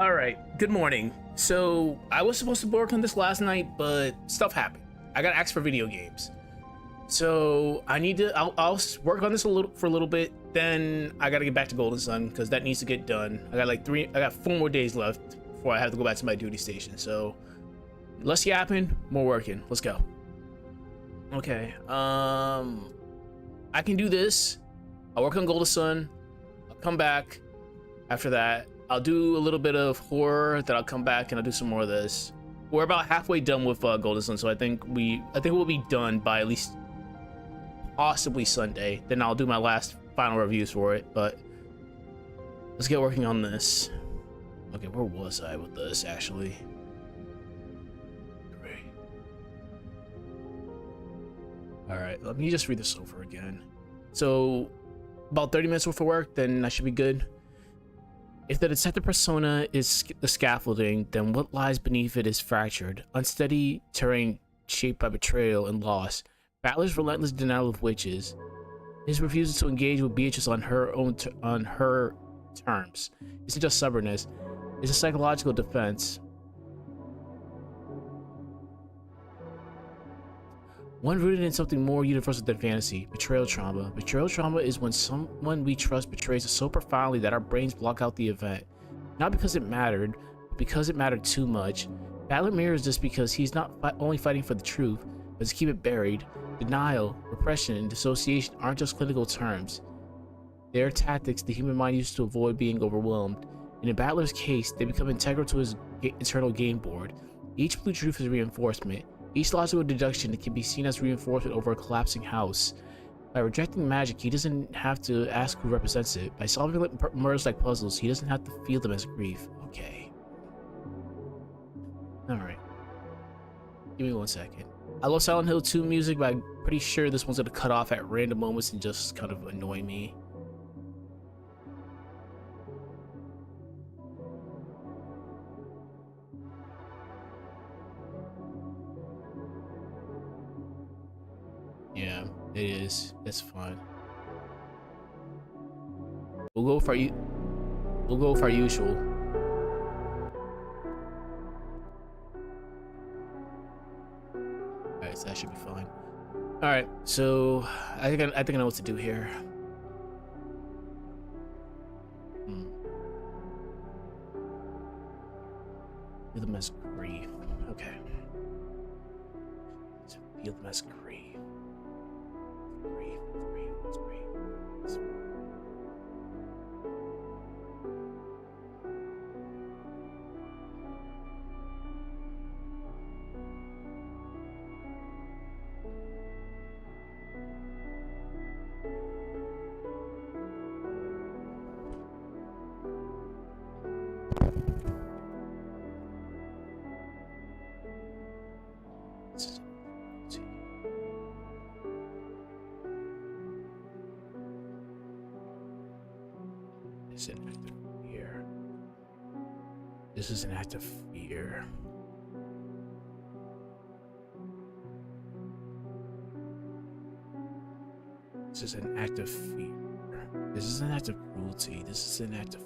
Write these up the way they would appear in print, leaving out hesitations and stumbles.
All right, good morning. So I was supposed to work on this last night, but stuff happened. I got asked for video games. So I need to, I'll work on this for a little bit. Then I got to get back to Golden Sun because that needs to get done. I got 4 more days left before I have to go back to my duty station. So less yapping, more working. Let's go. Okay. I can do this. I'll work on Golden Sun. I'll come back after that. I'll do a little bit of horror, then I'll come back and I'll do some more of this. We're about halfway done with Golden Sun, so I think we'll be done by at least possibly Sunday. Then I'll do my last final reviews for it, but let's get working on this. Okay, where was I with this actually? Great. All right, let me just read this over again. So about 30 minutes worth of work, then I should be good. If the detective persona is the scaffolding, then what lies beneath it is fractured, unsteady terrain shaped by betrayal and loss. Battler's relentless denial of witches, his refusal to engage with Beatrice on her terms, isn't just stubbornness; it's a psychological defense. One rooted in something more universal than fantasy, betrayal trauma. Betrayal trauma is when someone we trust betrays us so profoundly that our brains block out the event. Not because it mattered, but because it mattered too much. Battler mirrors this because he's not only fighting for the truth, but to keep it buried. Denial, repression, and dissociation aren't just clinical terms. They are tactics the human mind uses to avoid being overwhelmed. In a battler's case, they become integral to his internal game board. Each blue truth is reinforcement. Each logical deduction that can be seen as reinforcement over a collapsing house. By rejecting magic, he doesn't have to ask who represents it. By solving murders like puzzles, he doesn't have to feel them as grief. Okay. Alright. Give me 1 second. I love Silent Hill 2 music, but I'm pretty sure this one's gonna cut off at random moments and just kind of annoy me. Yeah, it is. It's fine. We'll go for our usual. Alright, so that should be fine. Alright, so I think I know what to do here. Feel them as grief. Okay. So feel them as grief. Grief. This is an act of fear. This is an act of fear. This is an act of cruelty. This is an act of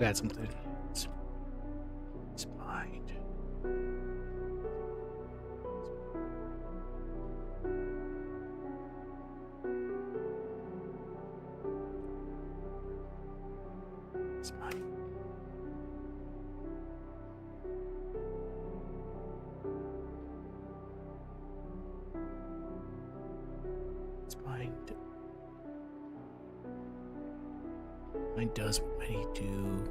got something. It's mind. It's mine. It's mine. Mine does what many do.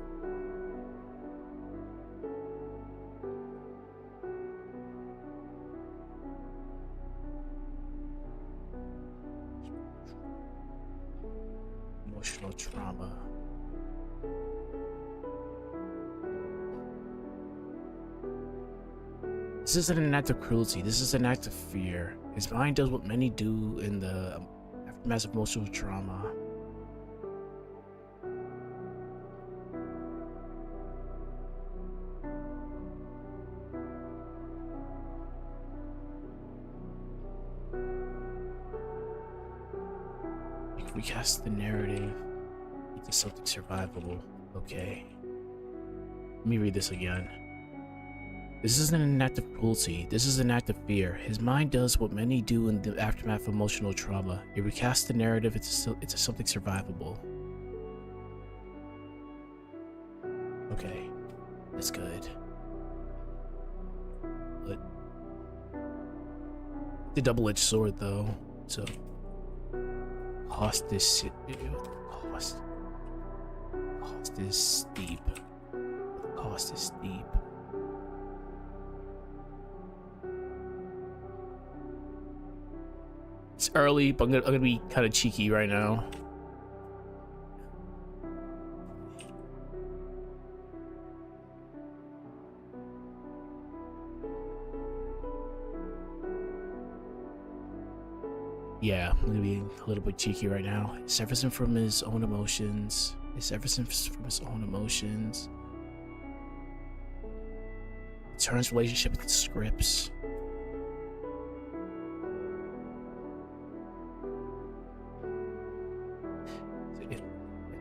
Emotional trauma. This isn't an act of cruelty. This is an act of fear. His mind does what many do in the aftermath of emotional trauma. Recast the narrative into something survivable. Okay. Let me read this again. This isn't an act of cruelty. This is an act of fear. His mind does what many do in the aftermath of emotional trauma. It recasts the narrative into something survivable. Okay. That's good. But the double-edged sword though. So cost is steep. Cost is steep. It's early, but I'm gonna be kind of cheeky right now. Yeah, I'm gonna be a little bit cheeky right now. It's everything from his own emotions. It's everything from his own emotions. It turns relationship into scripts.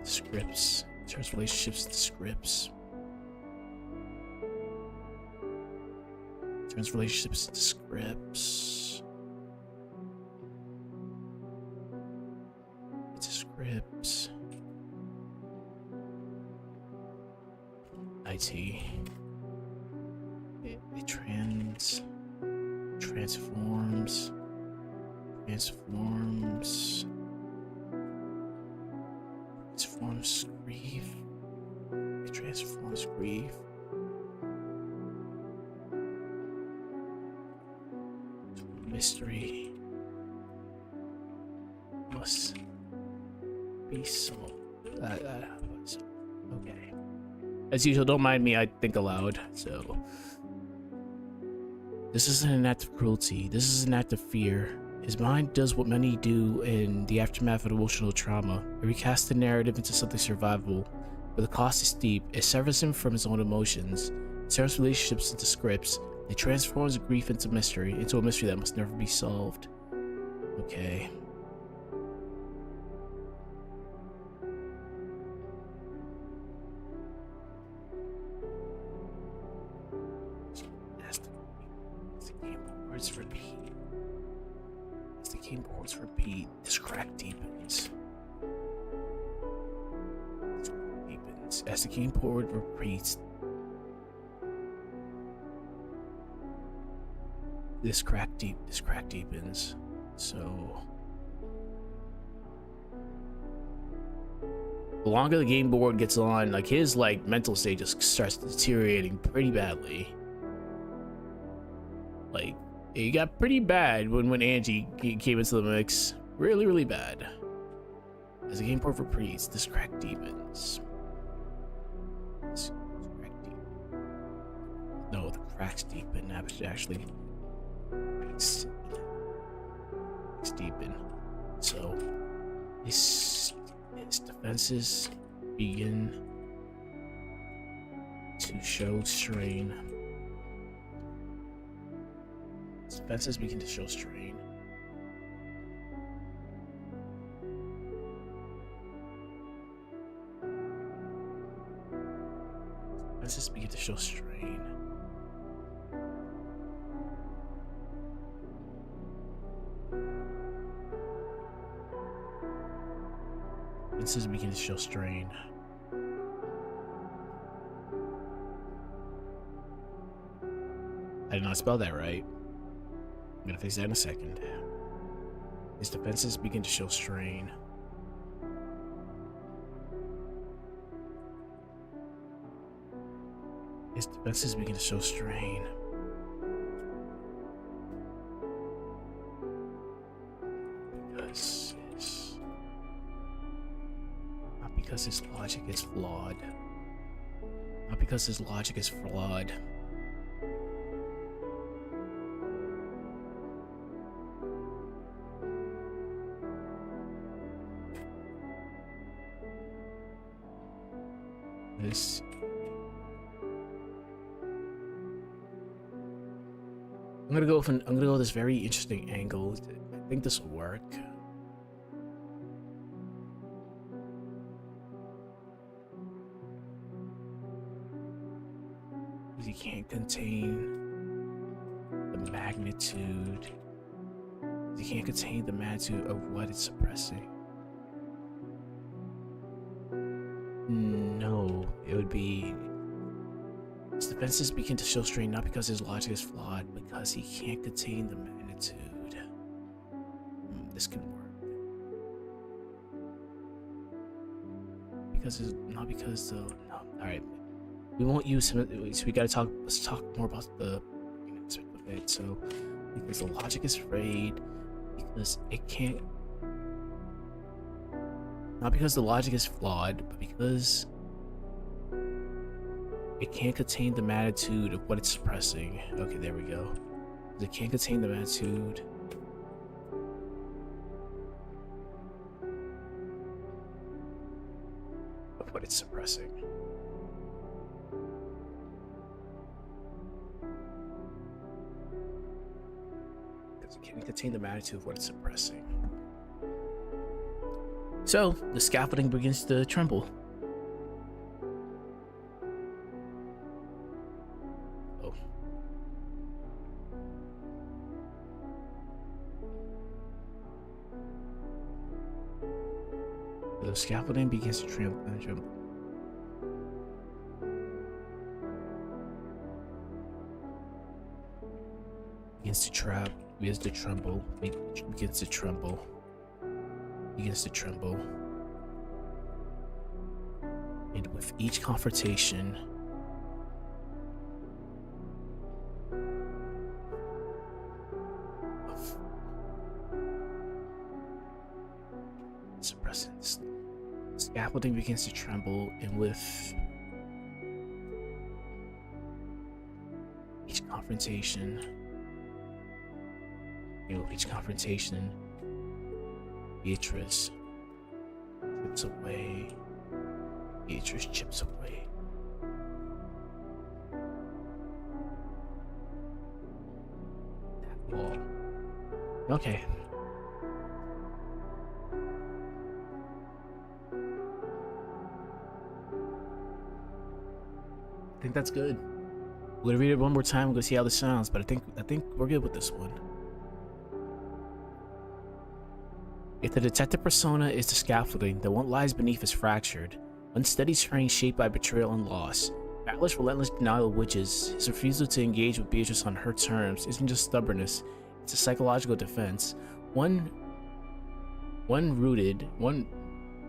Scripts. It turns relationships into scripts. It turns relationships into scripts. Into scripts. IT. It transforms. Transforms grief. It transforms grief. Mystery must be solved. Okay. As usual, don't mind me, I think aloud, so. This isn't an act of cruelty. This is an act of fear. His mind does what many do in the aftermath of emotional trauma. It recasts the narrative into something survivable, but the cost is steep. It severs him from his own emotions. It turns relationships into scripts. It transforms grief into a mystery that must never be solved. Okay. As the keyboards repeat. As the keyboards repeat, this crack deepens. As the keyboard repeats, this crack deepens. So the longer the game board gets on, like his mental state just starts deteriorating pretty badly. Like it got pretty bad when Angie came into the mix. Really bad. As the game board repeats, this crack deepens. No, the cracks deepen. Actually, it's deepen. So his defenses begin to show strain. His defenses begin to show strain. Defenses begin to show strain. Defenses begin to show strain. I did not spell that right. I'm gonna fix that in a second. His defenses begin to show strain. His defenses begin to show strain. Because his logic is flawed. Not because his logic is flawed. this. I'm gonna go with this very interesting angle. I think this will work. You can't contain the magnitude. You can't contain the magnitude of what it's suppressing. No, it would be his defenses begin to show strain not because his logic is flawed, but because he can't contain the magnitude. This can work. Because it's not because the no. All right, we won't use him. So we gotta talk. Let's talk more about the aspect of it. So because the logic is frayed, because it can't. Not because the logic is flawed, but because it can't contain the magnitude of what it's suppressing. Okay, there we go. It can't contain the magnitude of what it's suppressing. Because it can't contain the magnitude of what it's suppressing. So, the scaffolding begins to tremble. Oh. The scaffolding begins to tremble. Begins to trap, begins to tremble, begins to tremble. Begins to tremble, and with each confrontation, of suppressing, scaffolding begins to tremble, and with each confrontation, Beatrice chips away. Beatrice chips away. That wall. Okay. I think that's good. We're gonna read it one more time. We're gonna see how this sounds, but I think we're good with this one. If the detective persona is the scaffolding, then what lies beneath is fractured. Unsteady terrain shaped by betrayal and loss. Battler's relentless denial of witches, his refusal to engage with Beatrice on her terms isn't just stubbornness, it's a psychological defense.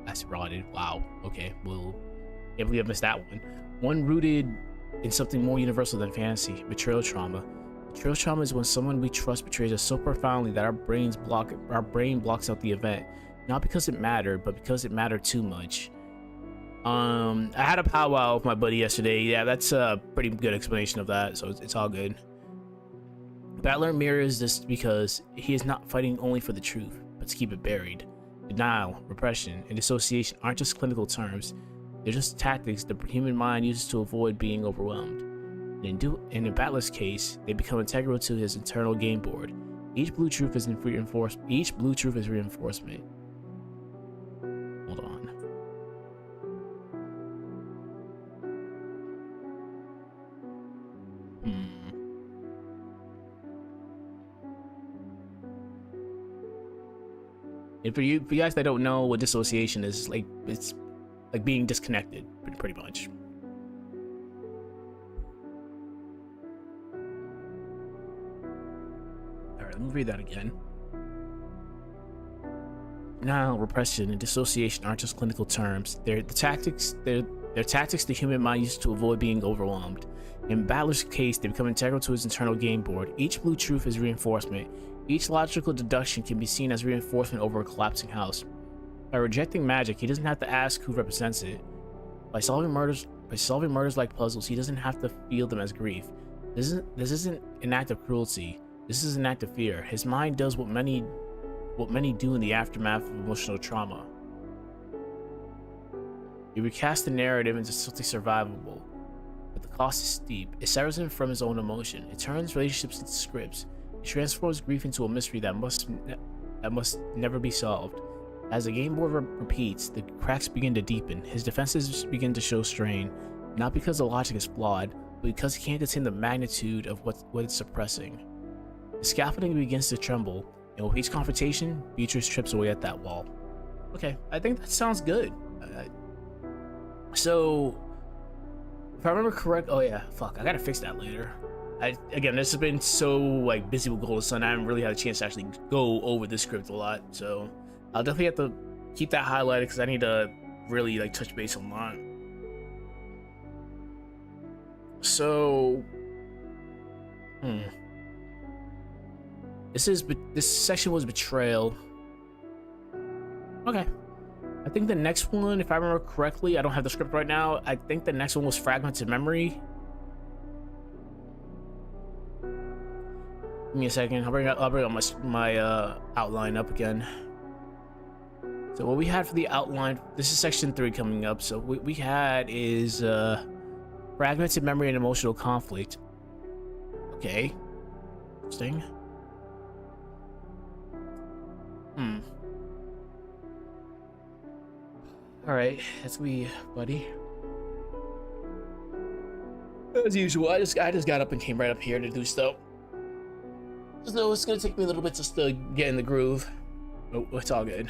That's rotted. Wow. Okay, well, can't believe I missed that one. One rooted in something more universal than fantasy, betrayal trauma. Betrayal trauma is when someone we trust betrays us so profoundly that our brain blocks out the event, not because it mattered, but because it mattered too much. I had a powwow with my buddy yesterday. Yeah, that's a pretty good explanation of that, so it's all good. Battler mirrors this because he is not fighting only for the truth, but to keep it buried. Denial, repression, and dissociation aren't just clinical terms, they're just tactics the human mind uses to avoid being overwhelmed. And in Battler's case, they become integral to his internal game board. Each blue truth is reinforcement. Hold on. And for you guys that don't know what dissociation is, like it's like being disconnected, pretty much. Let me read that again. Now, repression and dissociation aren't just clinical terms. They're tactics the human mind uses to avoid being overwhelmed. In Battler's case, they become integral to his internal game board. Each blue truth is reinforcement. Each logical deduction can be seen as reinforcement over a collapsing house. By rejecting magic, he doesn't have to ask who represents it. By solving murders like puzzles, he doesn't have to feel them as grief. This isn't an act of cruelty. This is an act of fear. His mind does what many do in the aftermath of emotional trauma. He recast the narrative into something survivable, but the cost is steep. It severs him from his own emotion. It turns relationships into scripts. It transforms grief into a mystery that must never be solved. As the game board repeats, the cracks begin to deepen. His defenses begin to show strain, not because the logic is flawed, but because he can't contain the magnitude of what it's suppressing. The scaffolding begins to tremble, and with each confrontation, Beatrice trips away at that wall. Okay, I think that sounds good. So, if I remember correct, oh yeah, fuck, I gotta fix that later. Again, this has been so like busy with Golden Sun, I haven't really had a chance to actually go over this script a lot. So, I'll definitely have to keep that highlighted because I need to really like touch base on that. So, this section was betrayal. Okay. I think the next one, if I remember correctly, I don't have the script right now. I think the next one was fragmented memory. Give me a second. I'll bring up my outline up again. So what we had for the outline, this is section 3 coming up. So what we had is fragmented memory and emotional conflict. Okay. Interesting. Alright, that's me, buddy. As usual, I just got up and came right up here to do stuff. So it's gonna take me a little bit just to get in the groove. Oh, it's all good.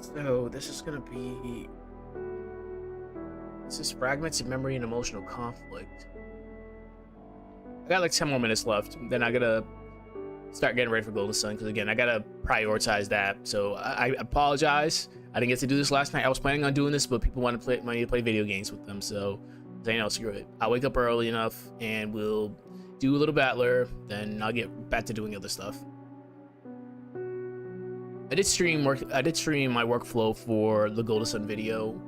So this is gonna be... This is fragments of memory and emotional conflict. I got like 10 more minutes left. Then I gotta start getting ready for Golden Sun because again, I gotta prioritize that. So I apologize. I didn't get to do this last night. I was planning on doing this, but people want to play video games with them. So you know, screw it. I'll wake up early enough and we'll do a little battler. Then I'll get back to doing other stuff. I did stream my workflow for the Golden Sun video.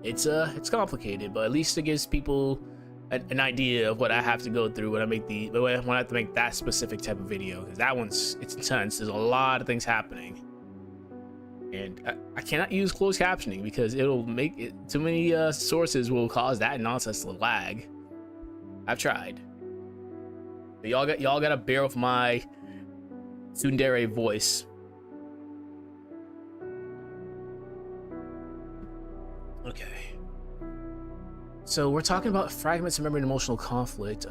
It's complicated, but at least it gives people an idea of what I have to go through when I have to make that specific type of video, because it's intense. There's a lot of things happening, and I cannot use closed captioning because it'll make it too many sources will cause that nonsense to lag. I've tried, but y'all gotta bear with my tsundere voice. Okay. So we're talking about fragments of memory and emotional conflict.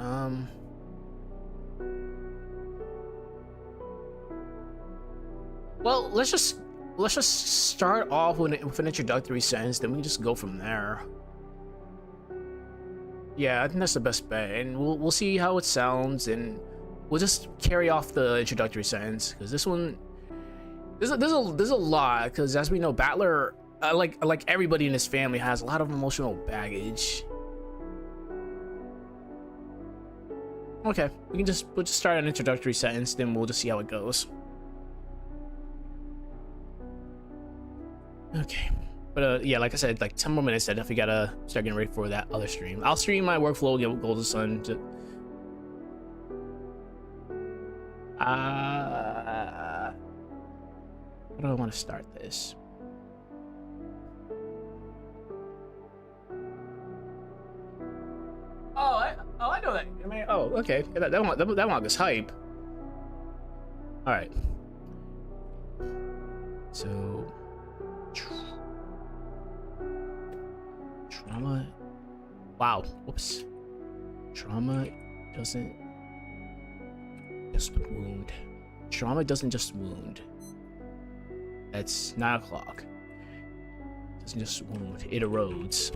Well, let's just start off with an introductory sentence, then we can just go from there. Yeah, I think that's the best bet, and we'll see how it sounds, and we'll just carry off the introductory sentence because this one, there's a lot, because as we know, Battler, like everybody in his family, has a lot of emotional baggage. Okay, we'll just start an introductory sentence, then we'll just see how it goes. Okay, but yeah, like I said, like 10 more minutes. I definitely gotta start getting ready for that other stream. I'll stream my workflow again with Golden Sun. How do I want to start this? I know that. I mean, oh, okay. That one was hype. All right. So, trauma. Wow. Whoops. Trauma doesn't just wound. Trauma doesn't just wound. That's 9 o'clock. Doesn't just wound. It erodes.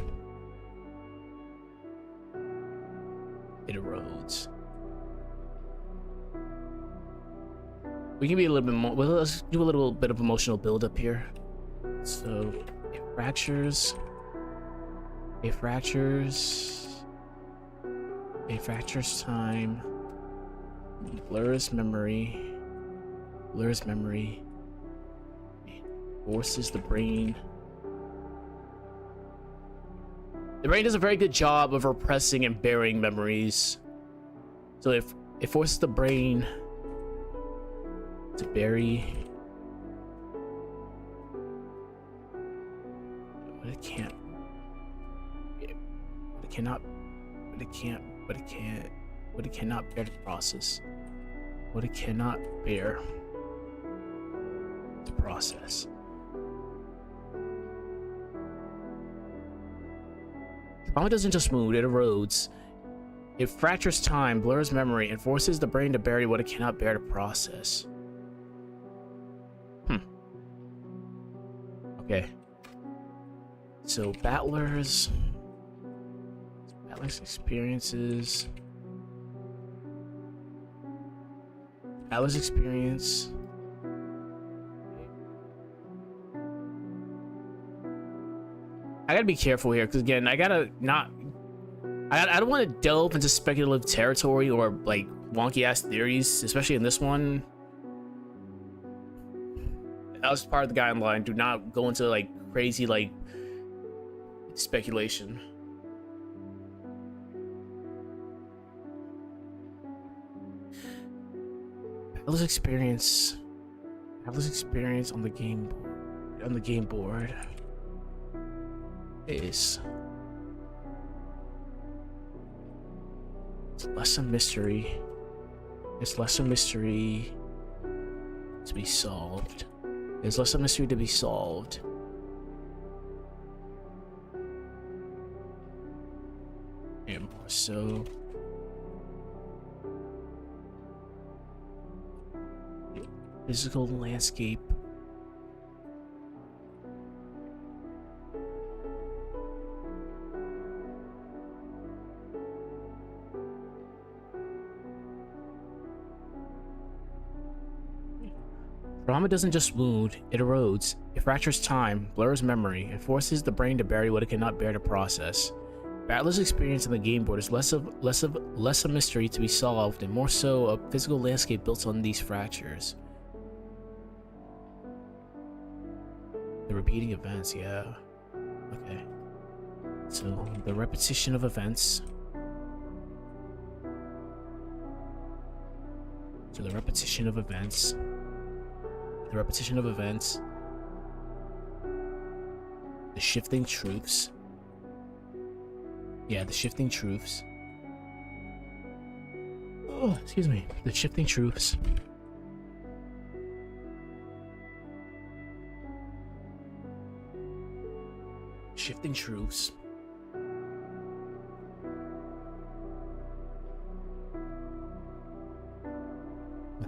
It erodes. We can be a little bit more. Well, let's do a little bit of emotional build-up here. So, it fractures. It fractures. It fractures time. Blurs memory. Blurs memory. It forces the brain. The brain does a very good job of repressing and burying memories. So if it forces the brain to bury. But it can't. But it cannot. But it can't. But it can't. But it cannot bear the process. What it cannot bear to process. Trauma doesn't just move, it erodes. It fractures time, blurs memory, and forces the brain to bury what it cannot bear to process. Okay. So battlers experience. I gotta be careful here, because again, I don't want to delve into speculative territory or like wonky ass theories, especially in this one. That was part of the guideline. Do not go into like crazy like speculation. Battlers experience on the game board is less a mystery. It's less a mystery to be solved. There's less a mystery to be solved. And more so physical landscape. Trauma doesn't just wound, it erodes. It fractures time, blurs memory, and forces the brain to bury what it cannot bear to process. Battler's experience on the game board is less a mystery to be solved, and more so a physical landscape built on these fractures. The repeating events, yeah. Okay. So the repetition of events. The repetition of events. The shifting truths. Yeah, the shifting truths. Oh, excuse me. The shifting truths. Shifting truths.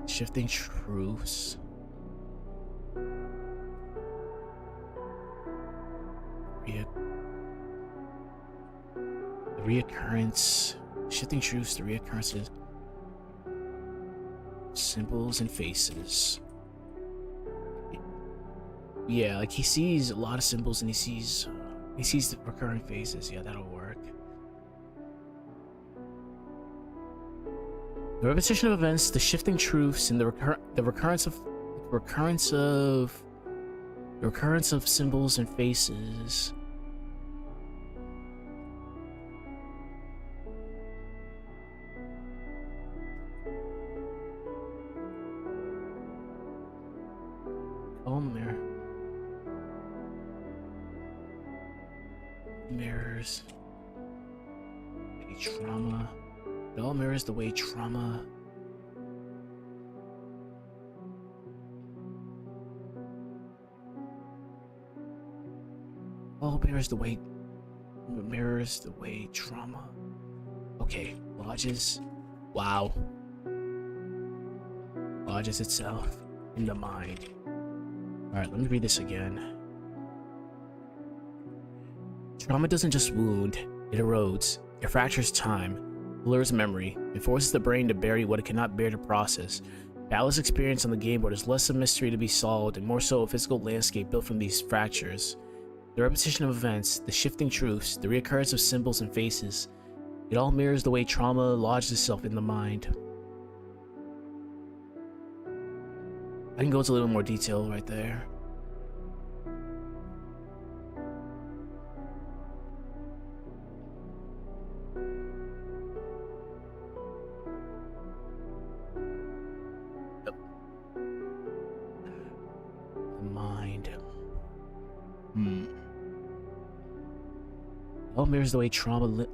Shifting truths. The reoccurrence. Shifting truths, the reoccurrences. Symbols and faces. Yeah, like he sees a lot of symbols and he sees the recurring faces. Yeah, that'll work. The repetition of events, the shifting truths, and the recurrence of symbols and faces. Oh, mirrors. Maybe trauma. It all mirrors the way trauma. All mirrors the way trauma. Okay, lodges. Wow. Lodges itself in the mind. Alright, let me read this again. Trauma doesn't just wound, it erodes. It fractures time, blurs memory, and forces the brain to bury what it cannot bear to process. Battler's experience on the game board is less a mystery to be solved and more so a physical landscape built from these fractures. The repetition of events, the shifting truths, the reoccurrence of symbols and faces, it all mirrors the way trauma lodges itself in the mind. I can go into a little more detail right there. all mirrors the way trauma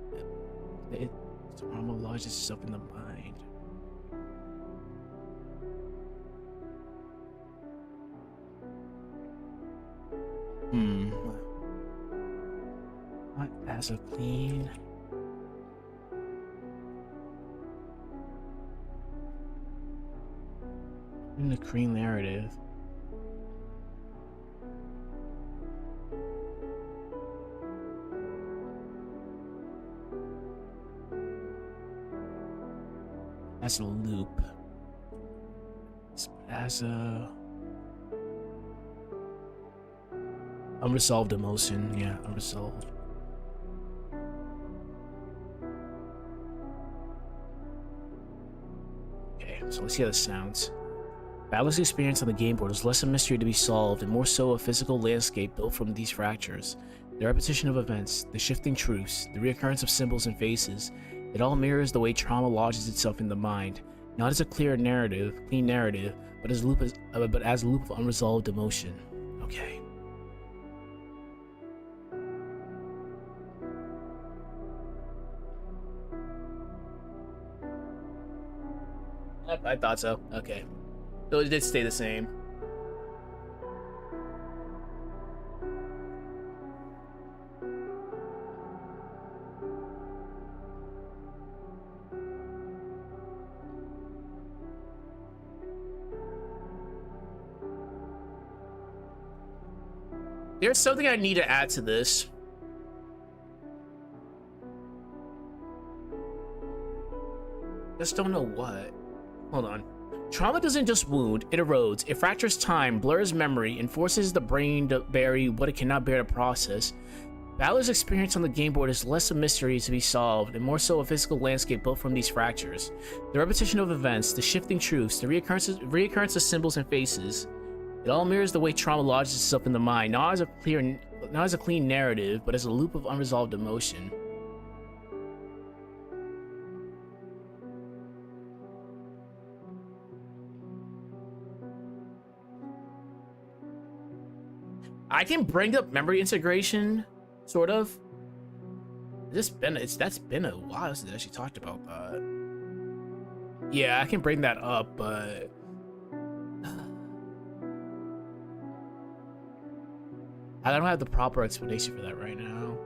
lodges itself in the mind. Not as a clean. In the clean narrative. As a loop. As a unresolved emotion, yeah, unresolved. Okay, so let's see how this sounds. Battler's experience on the game board is less a mystery to be solved and more so a physical landscape built from these fractures. The repetition of events, the shifting truths, the reoccurrence of symbols and faces, it all mirrors the way trauma lodges itself in the mind, not as a clean narrative, but as a loop of unresolved emotion. Okay. I thought so. Okay. So it did stay the same. There's something I need to add to this. Just don't know what. Hold on. Trauma doesn't just wound, it erodes, it fractures time, blurs memory, and forces the brain to bury what it cannot bear to process. Battler's experience on the game board is less a mystery to be solved and more so a physical landscape built from these fractures. The repetition of events, the shifting truths, the reoccurrence of symbols and faces, it all mirrors the way trauma lodges itself in the mind, not as a clean narrative, but as a loop of unresolved emotion. I can bring up memory integration, sort of. That's been a while since I actually talked about that. Yeah, I can bring that up, but I don't have the proper explanation for that right now.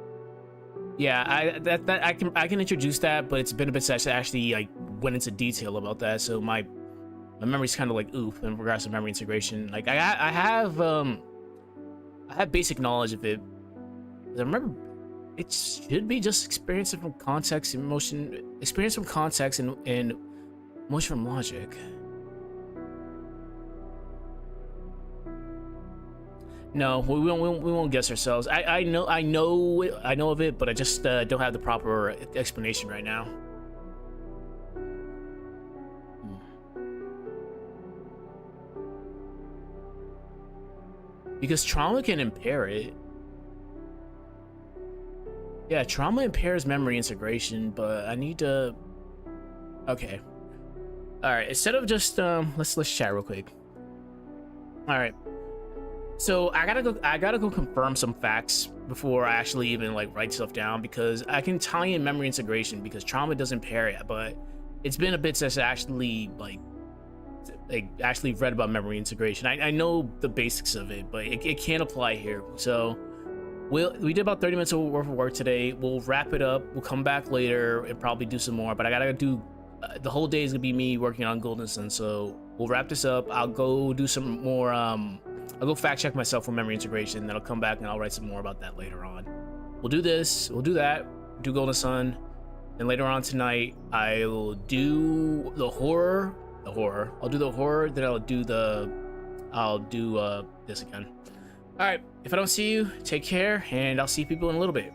Yeah, I can introduce that, but it's been a bit since I actually like went into detail about that, so my memory's kind of like oof in regards to memory integration. Like I have basic knowledge of it. I remember it should be just experience from context, emotion, experience from context, and emotion from logic. No, we won't guess ourselves. I know of it, but I just don't have the proper explanation right now. Because trauma can impair it. Yeah, trauma impairs memory integration, but I need to. Okay. All right. Instead of just let's chat real quick. All right. So I gotta go confirm some facts before I actually even like write stuff down, because I can tie in memory integration because trauma does impair it, but it's been a bit since I actually actually read about memory integration. I know the basics of it, but it can't apply here. So we did about 30 minutes worth of work today. We'll wrap it up. We'll come back later and probably do some more, but I gotta do the whole day is gonna be me working on Golden Sun. So we'll wrap this up. I'll go do some more I'll go fact check myself for memory integration, then I'll come back and I'll write some more about that later on. We'll do this, we'll do that, do Golden Sun, and later on tonight I will do the horror. I'll do the horror, then I'll do this again. All right, if I don't see you, take care, and I'll see people in a little bit.